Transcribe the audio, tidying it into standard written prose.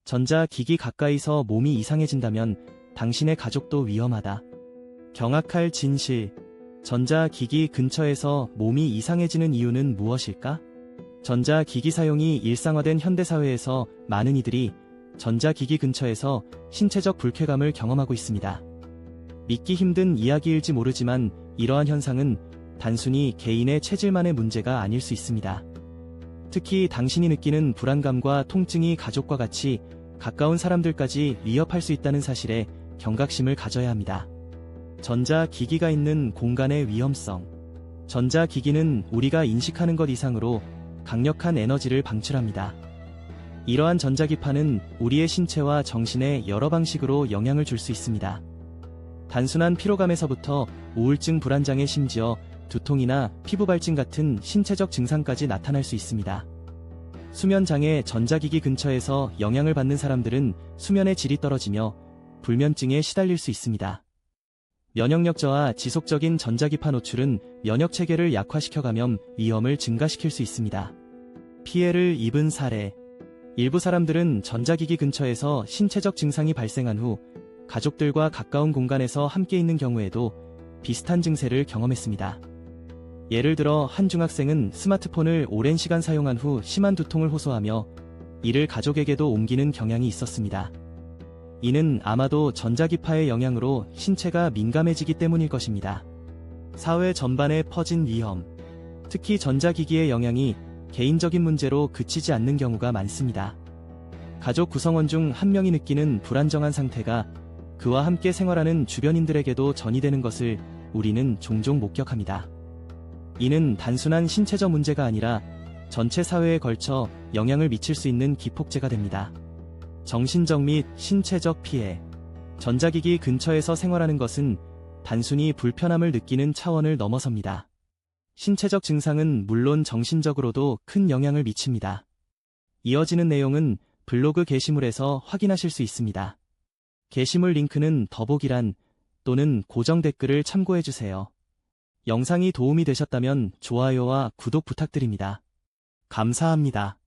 전자기기 가까이서 몸이 이상해진다면 당신의 가족도 위험하다. 경악할 진실. 전자기기 근처에서 몸이 이상해지는 이유는 무엇일까? 전자기기 사용이 일상화된 현대사회에서 많은 이들이 전자기기 근처에서 신체적 불쾌감을 경험하고 있습니다. 믿기 힘든 이야기일지 모르지만 이러한 현상은 단순히 개인의 체질만의 문제가 아닐 수 있습니다. 특히 당신이 느끼는 불안감과 통증이 가족과 같이 가까운 사람들까지 위협할 수 있다는 사실에 경각심을 가져야 합니다. 전자기기가 있는 공간의 위험성. 전자기기는 우리가 인식하는 것 이상으로 강력한 에너지를 방출합니다. 이러한 전자기파는 우리의 신체와 정신에 여러 방식으로 영향을 줄 수 있습니다. 단순한 피로감에서부터 우울증 불안장애, 심지어 두통이나 피부 발진 같은 신체적 증상까지 나타날 수 있습니다. 수면장애. 전자기기 근처에서 영향을 받는 사람들은 수면의 질이 떨어지며 불면증에 시달릴 수 있습니다. 면역력 저하. 지속적인 전자기파 노출은 면역체계를 약화시켜 감염 위험을 증가시킬 수 있습니다. 피해를 입은 사례. 일부 사람들은 전자기기 근처에서 신체적 증상이 발생한 후 가족들과 가까운 공간에서 함께 있는 경우에도 비슷한 증세를 경험했습니다. 예를 들어 한 중학생은 스마트폰을 오랜 시간 사용한 후 심한 두통을 호소하며 이를 가족에게도 옮기는 경향이 있었습니다. 이는 아마도 전자기파의 영향으로 신체가 민감해지기 때문일 것입니다. 사회 전반에 퍼진 위험. 특히 전자기기의 영향이 개인적인 문제로 그치지 않는 경우가 많습니다. 가족 구성원 중 한 명이 느끼는 불안정한 상태가 그와 함께 생활하는 주변인들에게도 전이되는 것을 우리는 종종 목격합니다. 이는 단순한 신체적 문제가 아니라 전체 사회에 걸쳐 영향을 미칠 수 있는 기폭제가 됩니다. 정신적 및 신체적 피해. 전자기기 근처에서 생활하는 것은 단순히 불편함을 느끼는 차원을 넘어섭니다. 신체적 증상은 물론 정신적으로도 큰 영향을 미칩니다. 이어지는 내용은 블로그 게시물에서 확인하실 수 있습니다. 게시물 링크는 더보기란 또는 고정 댓글을 참고해주세요. 영상이 도움이 되셨다면 좋아요와 구독 부탁드립니다. 감사합니다.